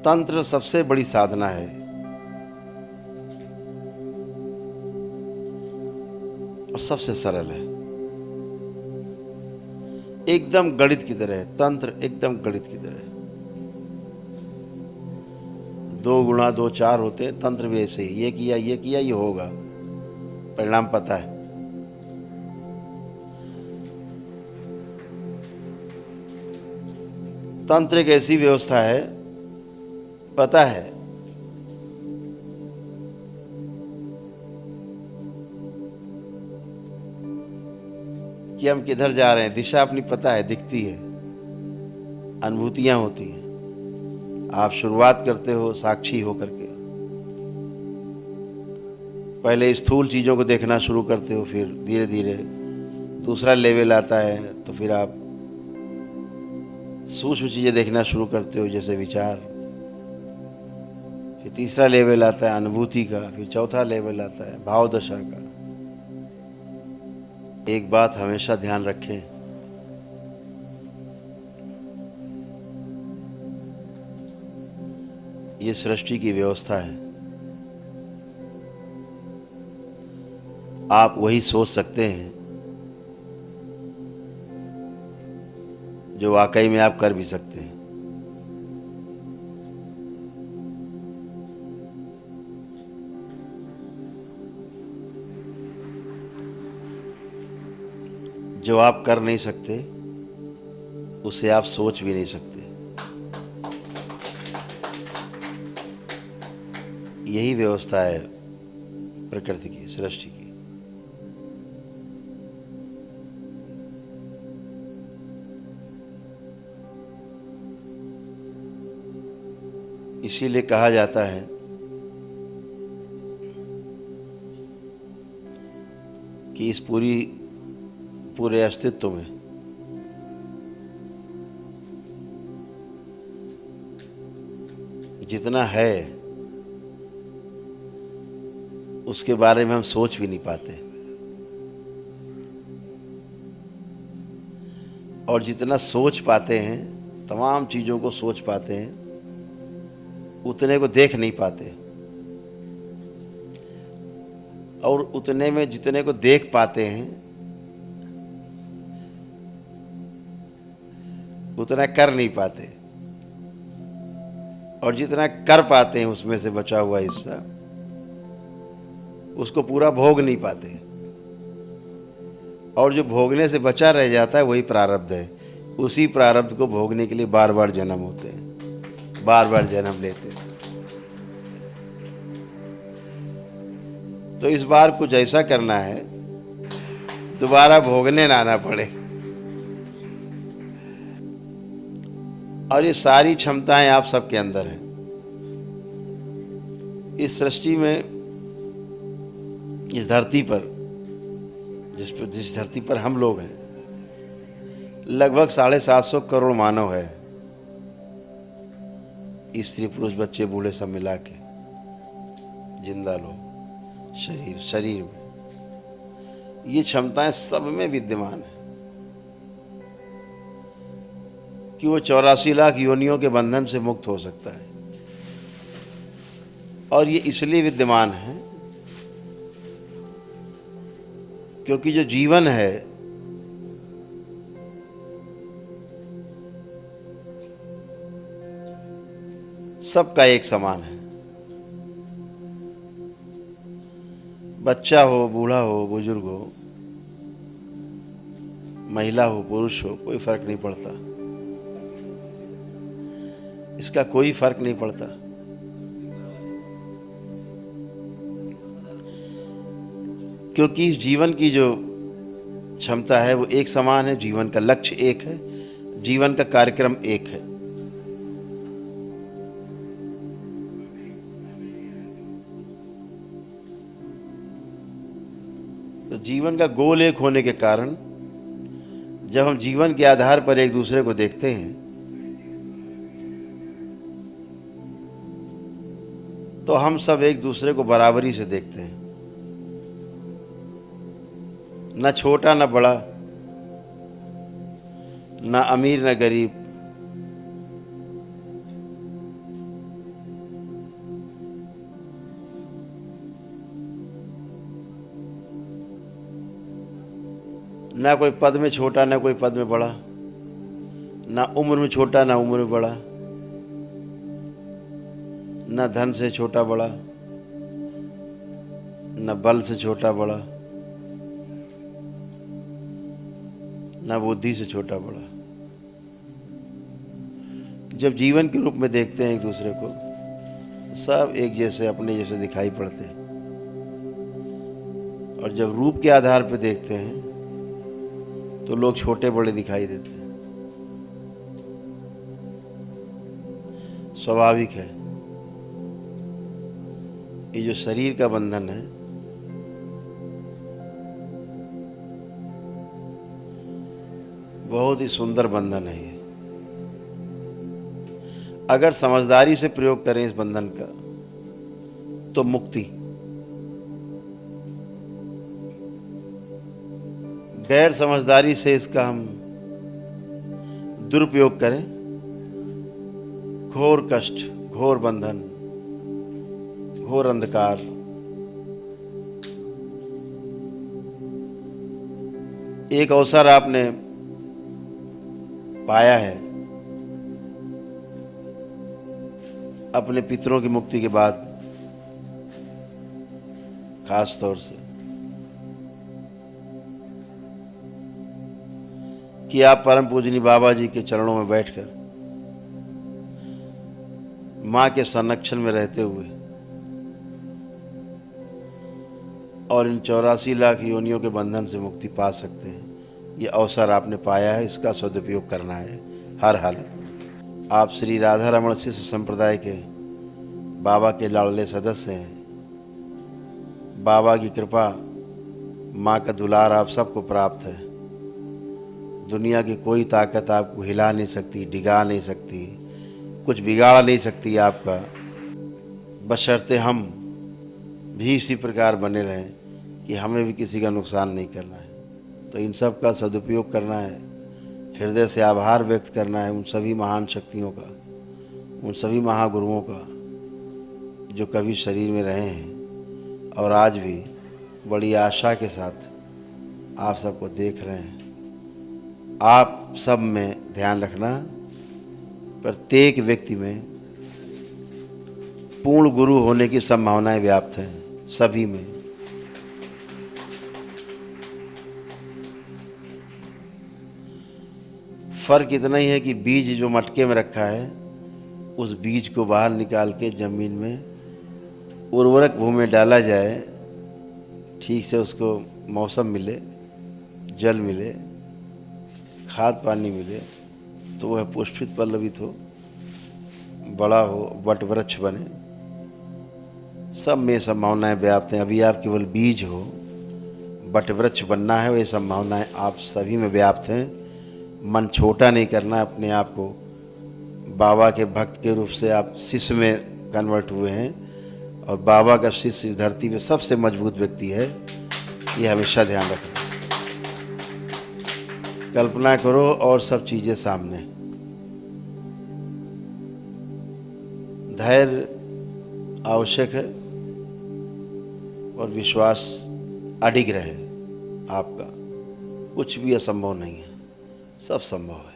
तंत्र सबसे बड़ी साधना है और सबसे सरल है, एकदम गणित की तरह है। तंत्र एकदम गणित की तरह है। 2 गुणा 2 4 होते हैं, तंत्र भी ऐसे ही, ये किया ये होगा, परिणाम पता है। तंत्र एक ऐसी व्यवस्था है, पता है कि हम किधर जा रहे हैं, दिशा अपनी पता है, दिखती है, अनुभूतियां होती हैं। आप शुरुआत करते हो साक्षी होकर के, पहले स्थूल चीज़ों को देखना शुरू करते हो, फिर धीरे धीरे दूसरा लेवल आता है, तो फिर आप सूक्ष्म चीज़ें देखना शुरू करते हो, जैसे विचार। फिर तीसरा लेवल आता है अनुभूति का, फिर चौथा लेवल आता है भाव दशा का। एक बात हमेशा ध्यान रखें, ये सृष्टि की व्यवस्था है। आप वही सोच सकते हैं जो वाकई में आप कर भी सकते हैं। जो आप कर नहीं सकते उसे आप सोच भी नहीं सकते। यही व्यवस्था है प्रकृति की, सृष्टि की। इसीलिए कहा जाता है कि इस पूरे अस्तित्व में जितना है उसके बारे में हम सोच भी नहीं पाते, और जितना सोच पाते हैं, तमाम चीज़ों को सोच पाते हैं, उतने को देख नहीं पाते। और उतने में जितने को देख पाते हैं उतना कर नहीं पाते, और जितना कर पाते हैं उसमें से बचा हुआ हिस्सा उसको पूरा भोग नहीं पाते। और जो भोगने से बचा रह जाता है वही प्रारब्ध है। उसी प्रारब्ध को भोगने के लिए बार बार जन्म होते हैं, बार बार जन्म लेते हैं। तो इस बार कुछ ऐसा करना है दोबारा भोगने ना आना पड़े। और ये सारी क्षमताएं आप सबके अंदर हैं। इस सृष्टि में, इस धरती पर, जिस धरती पर हम लोग हैं, लगभग 750 करोड़ मानव है, स्त्री पुरुष बच्चे बूढ़े सब मिला के, जिंदा लोग शरीर में। ये क्षमताएं सब में विद्यमान है कि वो 84 लाख योनियों के बंधन से मुक्त हो सकता है। और ये इसलिए विद्यमान है क्योंकि जो जीवन है सबका एक समान है। बच्चा हो, बूढ़ा हो, बुजुर्ग हो, महिला हो, पुरुष हो, कोई फर्क नहीं पड़ता। इसका कोई फर्क नहीं पड़ता। क्योंकि इस जीवन की जो क्षमता है वो एक समान है, जीवन का लक्ष्य एक है, जीवन का कार्यक्रम एक है। तो जीवन का गोल एक होने के कारण जब हम जीवन के आधार पर एक दूसरे को देखते हैं तो हम सब एक दूसरे को बराबरी से देखते हैं, न छोटा न बड़ा, न अमीर न गरीब, ना कोई पद में छोटा ना कोई पद में बड़ा, ना उम्र में छोटा ना उम्र में बड़ा, ना धन से छोटा बड़ा, ना बल से छोटा बड़ा, ना बुद्धि से छोटा बड़ा। जब जीवन के रूप में देखते हैं एक दूसरे को, सब एक जैसे अपने जैसे दिखाई पड़ते हैं, और जब रूप के आधार पर देखते हैं तो लोग छोटे बड़े दिखाई देते हैं। स्वाभाविक है। ये जो शरीर का बंधन है, बहुत ही सुंदर बंधन है ये। अगर समझदारी से प्रयोग करें इस बंधन का तो मुक्ति, गैर समझदारी से इसका हम दुरुपयोग करें, घोर कष्ट, घोर बंधन, घोर अंधकार। एक अवसर आपने पाया है अपने पितरों की मुक्ति के बाद, खास तौर से कि आप परम पूजनीय बाबा जी के चरणों में बैठकर मां के संरक्षण में रहते हुए और इन 84 लाख योनियों के बंधन से मुक्ति पा सकते हैं। ये अवसर आपने पाया है, इसका सदुपयोग करना है हर हालत में। आप श्री राधा रमण शिष्य संप्रदाय के बाबा के लाडले सदस्य हैं। बाबा की कृपा, माँ का दुलार आप सबको प्राप्त है। दुनिया की कोई ताकत आपको हिला नहीं सकती, डिगा नहीं सकती, कुछ बिगाड़ नहीं सकती आपका, बशर्ते हम भी इसी प्रकार बने रहें कि हमें भी किसी का नुकसान नहीं करना है। तो इन सब का सदुपयोग करना है, हृदय से आभार व्यक्त करना है उन सभी महान शक्तियों का, उन सभी महागुरुओं का जो कभी शरीर में रहे हैं और आज भी बड़ी आशा के साथ आप सबको देख रहे हैं। आप सब में ध्यान रखना, प्रत्येक व्यक्ति में पूर्ण गुरु होने की संभावनाएं व्याप्त हैं, सभी में। फर्क इतना ही है कि बीज जो मटके में रखा है, उस बीज को बाहर निकाल के जमीन में उर्वरक भूमि में डाला जाए, ठीक से उसको मौसम मिले, जल मिले, खाद पानी मिले, तो वह पुष्पित पल्लवित हो, बड़ा हो, वट वृक्ष बने। सब में संभावनाएं व्याप्त हैं। अभी आप केवल बीज हो, वट वृक्ष बनना है, वे संभावनाएं आप सभी में व्याप्त हैं। मन छोटा नहीं करना, अपने आप को बाबा के भक्त के रूप से आप शिष्य में कन्वर्ट हुए हैं, और बाबा का शिष्य इस धरती पे सबसे मजबूत व्यक्ति है, ये हमेशा ध्यान रखना। कल्पना करो और सब चीज़ें सामने। धैर्य आवश्यक है और विश्वास अडिग रहे आपका। कुछ भी असंभव नहीं है, सब संभव है।